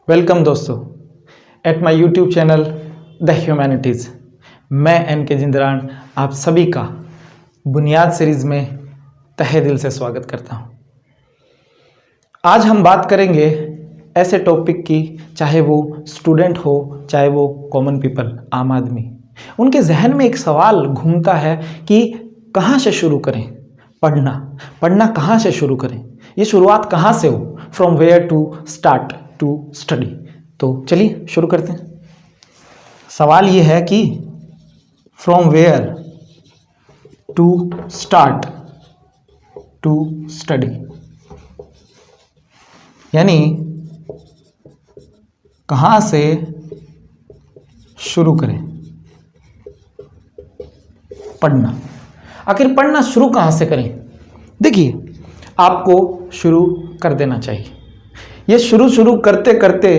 Welcome दोस्तों at my YouTube channel the humanities. मैं NK. जिंदरान आप सभी का बुनियाद सीरीज़ में तहे दिल से स्वागत करता हूं। आज हम बात करेंगे ऐसे टॉपिक की, चाहे वो स्टूडेंट हो चाहे वो कॉमन पीपल, आम आदमी, उनके जहन में एक सवाल घूमता है कि कहाँ से शुरू करें पढ़ना कहाँ से शुरू करें, ये शुरुआत कहाँ से हो, from where to start to study. तो चलिए शुरू करते हैं। सवाल ये है कि from where to start to study, यानी कहाँ से शुरू करें पढ़ना। आखिर पढ़ना शुरू कहाँ से करें? देखिए, आपको शुरू कर देना चाहिए। ये शुरू करते करते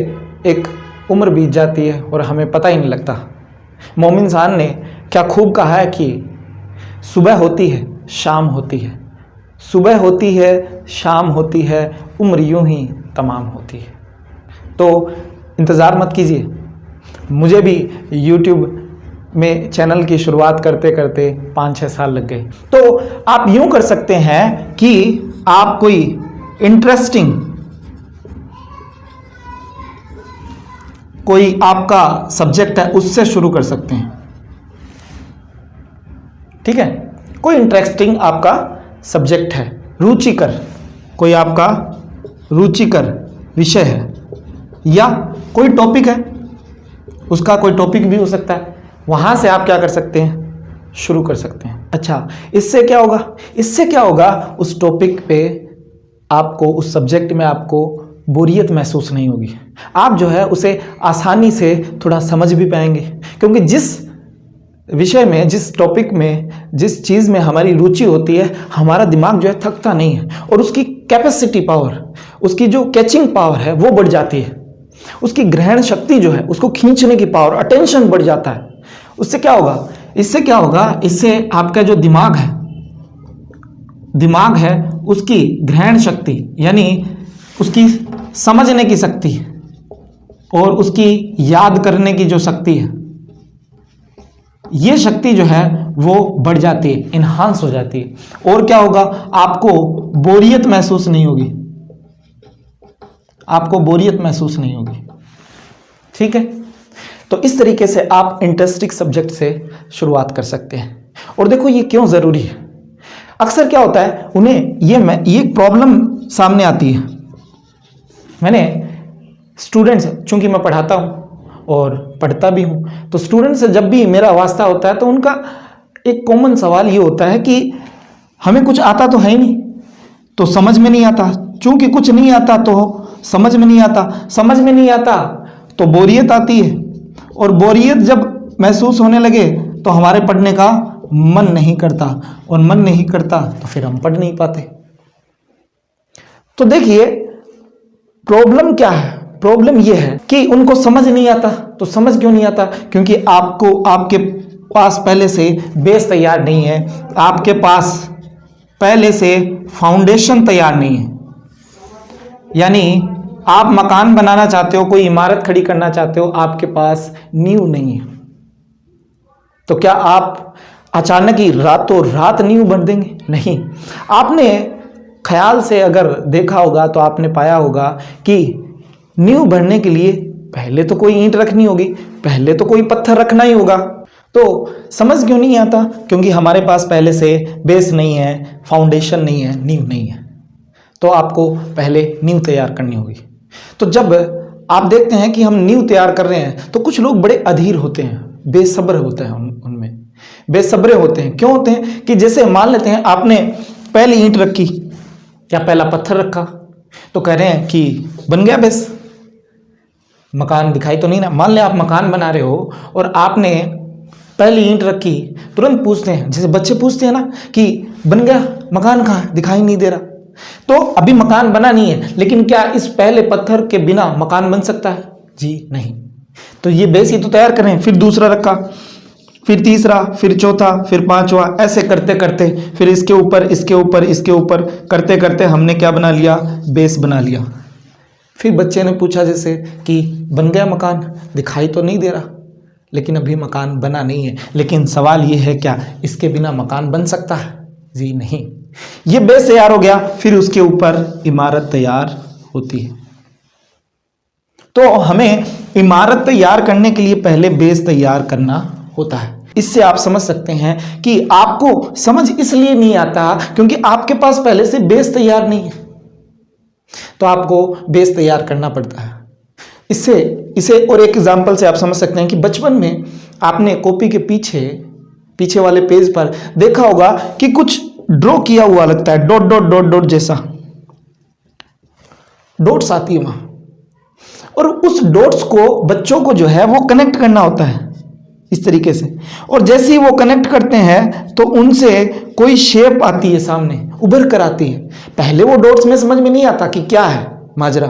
एक उम्र बीत जाती है और हमें पता ही नहीं लगता। मोमिन खान ने क्या खूब कहा है कि सुबह होती है शाम होती है, सुबह होती है शाम होती है, उम्र यूं ही तमाम होती है। तो इंतज़ार मत कीजिए। मुझे भी YouTube में चैनल की शुरुआत करते करते 5-6 साल लग गए। तो आप यूं कर सकते हैं कि आप कोई इंटरेस्टिंग, कोई आपका सब्जेक्ट है उससे शुरू कर सकते हैं। ठीक है, कोई इंटरेस्टिंग आपका सब्जेक्ट है, रुचिकर, कोई आपका रुचिकर विषय है या कोई टॉपिक है, उसका कोई टॉपिक भी हो सकता है, वहां से आप क्या कर सकते हैं, शुरू कर सकते हैं। अच्छा, इससे क्या होगा? इससे क्या होगा, उस टॉपिक पे आपको, उस सब्जेक्ट में आपको बोरियत महसूस नहीं होगी। आप जो है उसे आसानी से थोड़ा समझ भी पाएंगे, क्योंकि जिस विषय में, जिस टॉपिक में, जिस चीज़ में हमारी रुचि होती है, हमारा दिमाग जो है थकता नहीं है और उसकी कैपेसिटी पावर, उसकी जो कैचिंग पावर है वो बढ़ जाती है। उसकी ग्रहण शक्ति जो है, उसको खींचने की पावर, अटेंशन बढ़ जाता है। उससे क्या होगा? इससे क्या होगा? इससे आपका जो दिमाग है उसकी ग्रहण शक्ति, यानी उसकी समझने की शक्ति और उसकी याद करने की जो शक्ति है, ये शक्ति जो है वो बढ़ जाती है, इन्हांस हो जाती है। और क्या होगा? आपको बोरियत महसूस नहीं होगी, आपको बोरियत महसूस नहीं होगी। ठीक है, तो इस तरीके से आप इंटरेस्टिंग सब्जेक्ट से शुरुआत कर सकते हैं। और देखो, ये क्यों जरूरी है। अक्सर क्या होता है, उन्हें ये प्रॉब्लम सामने आती है। मैंने स्टूडेंट्स, चूंकि मैं पढ़ाता हूँ और पढ़ता भी हूँ, तो स्टूडेंट से जब भी मेरा वास्ता होता है तो उनका एक कॉमन सवाल ये होता है कि हमें कुछ आता तो है ही नहीं, तो समझ में नहीं आता। चूंकि कुछ नहीं आता तो समझ में नहीं आता, समझ में नहीं आता तो बोरियत आती है, और बोरियत जब महसूस होने लगे तो हमारे पढ़ने का मन नहीं करता, और मन नहीं करता तो फिर हम पढ़ नहीं पाते। तो देखिए, प्रॉब्लम क्या है? प्रॉब्लम यह है कि उनको समझ नहीं आता। तो समझ क्यों नहीं आता? क्योंकि आपके पास पहले से बेस तैयार नहीं है, आपके पास पहले से फाउंडेशन तैयार नहीं है। यानी आप मकान बनाना चाहते हो, कोई इमारत खड़ी करना चाहते हो, आपके पास नींव नहीं है। तो क्या आप अचानक ही रातों रात नींव भर देंगे? नहीं। आपने ख्याल से अगर देखा होगा तो आपने पाया होगा कि नींव भरने के लिए पहले तो कोई ईंट रखनी होगी, पहले तो कोई पत्थर रखना ही होगा। तो समझ क्यों नहीं आता? क्योंकि हमारे पास पहले से बेस नहीं है, फाउंडेशन नहीं है, नींव नहीं है। तो आपको पहले नींव तैयार करनी होगी। तो जब आप देखते हैं कि हम नींव तैयार कर रहे हैं तो कुछ लोग बड़े अधीर होते हैं, बेसब्र होते हैं, उनमें बेसब्रे होते हैं। क्यों होते हैं? कि जैसे मान लेते हैं आपने पहली ईंट रखी या पहला पत्थर रखा, तो कह रहे हैं कि बन गया बेस, मकान दिखाई तो नहीं ना। मान ले आप मकान बना रहे हो और आपने पहली ईंट रखी, तुरंत पूछते हैं, जैसे बच्चे पूछते हैं ना कि बन गया, मकान कहाँ, दिखाई नहीं दे रहा। तो अभी मकान बना नहीं है, लेकिन क्या इस पहले पत्थर के बिना मकान बन सकता है? जी नहीं। तो ये बेस ही तो तैयार करें। फिर दूसरा रखा, फिर तीसरा, फिर चौथा, फिर पांचवा, ऐसे करते करते फिर इसके ऊपर, इसके ऊपर, इसके ऊपर करते करते हमने क्या बना लिया? बेस बना लिया। फिर बच्चे ने पूछा जैसे कि बन गया मकान, दिखाई तो नहीं दे रहा, लेकिन अभी मकान बना नहीं है। लेकिन सवाल ये है, क्या इसके बिना मकान बन सकता है? जी नहीं। ये बेस तैयार हो गया, फिर उसके ऊपर इमारत तैयार होती है। तो हमें इमारत तैयार करने के लिए पहले बेस तैयार करना होता है। इससे आप समझ सकते हैं कि आपको समझ इसलिए नहीं आता क्योंकि आपके पास पहले से बेस तैयार नहीं है, तो आपको बेस तैयार करना पड़ता है। इसे और एक एग्जांपल से आप समझ सकते हैं कि बचपन में आपने कॉपी के पीछे वाले पेज पर देखा होगा कि कुछ ड्रॉ किया हुआ लगता है, डॉट डॉट डॉट डॉट जैसा डॉट्स आती है वहां, और उस डॉट्स को बच्चों को जो है वो कनेक्ट करना होता है इस तरीके से, और जैसे ही वो कनेक्ट करते हैं तो उनसे कोई शेप आती है, सामने उभर कर आती है। पहले वो डॉट्स में समझ में नहीं आता कि क्या है माजरा,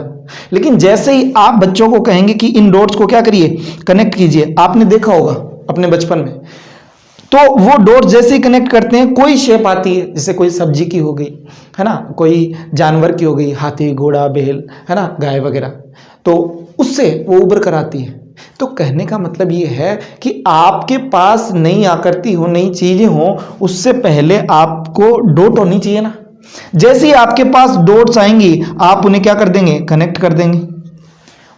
लेकिन जैसे ही आप बच्चों को कहेंगे कि इन डॉट्स को क्या करिए, कनेक्ट कीजिए, आपने देखा होगा अपने बचपन में, तो वो डॉट्स जैसे ही कनेक्ट करते हैं कोई शेप आती है, जैसे कोई सब्जी की हो गई है ना, कोई जानवर की हो गई, हाथी घोड़ा बैल है ना, गाय वगैरह, तो उससे वो उभर कर आती है। तो कहने का मतलब ये है कि आपके पास नई आकृति हो, नई चीजें हो, उससे पहले आपको डॉट होनी चाहिए ना। जैसे ही आपके पास डॉट्स आएंगी आप उन्हें क्या कर देंगे, कनेक्ट कर देंगे,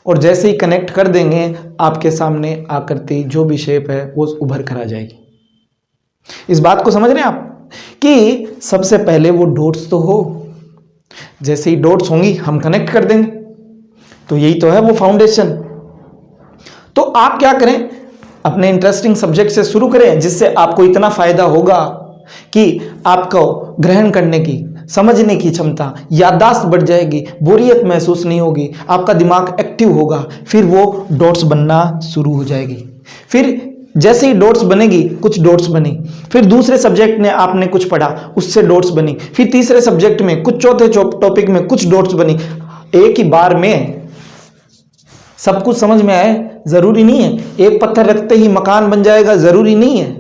और जैसे ही कनेक्ट कर देंगे आपके सामने आकृति जो भी शेप है वो उभर कर आ जाएगी। इस बात को समझ रहे हैं आप कि सबसे पहले वो डॉट्स तो हो, जैसे ही डॉट्स होंगी हम कनेक्ट कर देंगे, तो यही तो है वो फाउंडेशन। तो आप क्या करें, अपने इंटरेस्टिंग सब्जेक्ट से शुरू करें, जिससे आपको इतना फायदा होगा कि आपको ग्रहण करने की, समझने की क्षमता, याददाश्त बढ़ जाएगी, बोरियत महसूस नहीं होगी, आपका दिमाग एक्टिव होगा, फिर वो डॉट्स बनना शुरू हो जाएगी। फिर जैसे ही डॉट्स बनेगी, कुछ डॉट्स बनी, फिर दूसरे सब्जेक्ट ने आपने कुछ पढ़ा, उससे डॉट्स बनी, फिर तीसरे सब्जेक्ट में कुछ, चौथे टॉपिक में कुछ डॉट्स बनी। एक ही बार में सब कुछ समझ में आए जरूरी नहीं है, एक पत्थर रखते ही मकान बन जाएगा जरूरी नहीं है,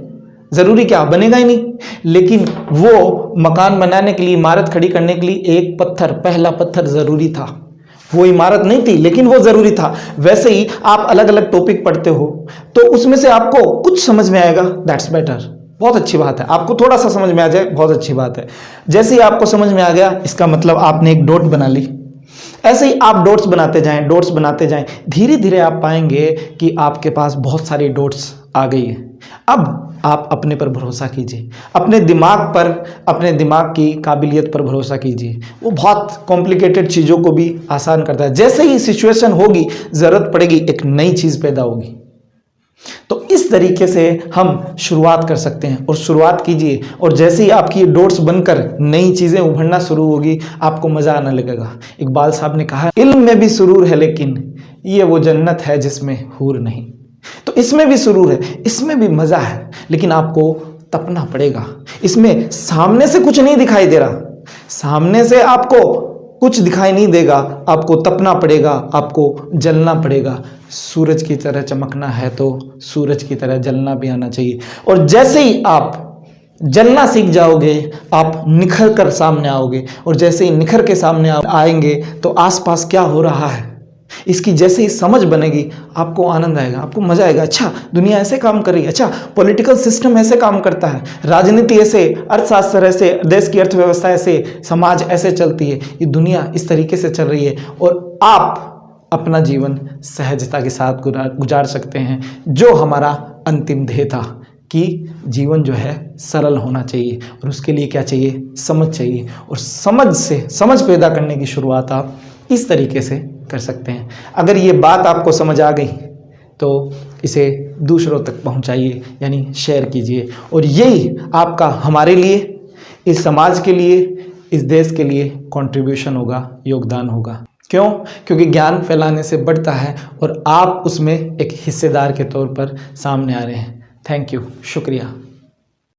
जरूरी क्या, बनेगा ही नहीं। लेकिन वो मकान बनाने के लिए, इमारत खड़ी करने के लिए एक पत्थर, पहला पत्थर जरूरी था। वो इमारत नहीं थी लेकिन वो जरूरी था। वैसे ही आप अलग अलग टॉपिक पढ़ते हो तो उसमें से आपको कुछ समझ में आएगा, दैट्स बेटर, बहुत अच्छी बात है। आपको थोड़ा सा समझ में आ जाए, बहुत अच्छी बात है। जैसे ही आपको समझ में आ गया, इसका मतलब आपने एक डॉट बना ली। ऐसे ही आप डॉट्स बनाते जाएं, डॉट्स बनाते जाएं, धीरे धीरे आप पाएंगे कि आपके पास बहुत सारी डॉट्स आ गई है। अब आप अपने पर भरोसा कीजिए, अपने दिमाग पर, अपने दिमाग की काबिलियत पर भरोसा कीजिए। वो बहुत कॉम्प्लिकेटेड चीज़ों को भी आसान करता है। जैसे ही सिचुएशन होगी, ज़रूरत पड़ेगी, एक नई चीज़ पैदा होगी। तो इस तरीके से हम शुरुआत कर सकते हैं, और शुरुआत कीजिए, और जैसे ही आपकी डॉट्स बनकर नई चीज़ें उभरना शुरू होगी, आपको मज़ा आने लगेगा। इकबाल साहब ने कहा, इल्म में भी सुरूर है लेकिन ये वो जन्नत है जिसमें हूर नहीं। तो इसमें भी सुरूर है, इसमें भी मज़ा है, लेकिन आपको तपना पड़ेगा। इसमें सामने से कुछ नहीं दिखाई दे रहा, सामने से आपको कुछ दिखाई नहीं देगा, आपको तपना पड़ेगा, आपको जलना पड़ेगा। सूरज की तरह चमकना है तो सूरज की तरह जलना भी आना चाहिए। और जैसे ही आप जलना सीख जाओगे, आप निखर कर सामने आओगे, और जैसे ही निखर के सामने आएंगे तो आसपास क्या हो रहा है इसकी जैसे ही समझ बनेगी, आपको आनंद आएगा, आपको मजा आएगा। अच्छा, दुनिया ऐसे काम कर रही है, अच्छा पॉलिटिकल सिस्टम ऐसे काम करता है, राजनीति ऐसे, अर्थशास्त्र ऐसे, देश की अर्थव्यवस्था ऐसे, समाज ऐसे चलती है, ये दुनिया इस तरीके से चल रही है, और आप अपना जीवन सहजता के साथ गुजार सकते हैं। जो हमारा अंतिम ध्येय था कि जीवन जो है सरल होना चाहिए, और उसके लिए क्या चाहिए, समझ चाहिए, और समझ से समझ पैदा करने की शुरुआत आप इस तरीके से कर सकते हैं। अगर ये बात आपको समझ आ गई तो इसे दूसरों तक पहुंचाइए, यानी शेयर कीजिए, और यही आपका हमारे लिए, इस समाज के लिए, इस देश के लिए कंट्रीब्यूशन होगा, योगदान होगा। क्यों? क्योंकि ज्ञान फैलाने से बढ़ता है, और आप उसमें एक हिस्सेदार के तौर पर सामने आ रहे हैं। थैंक यू, शुक्रिया।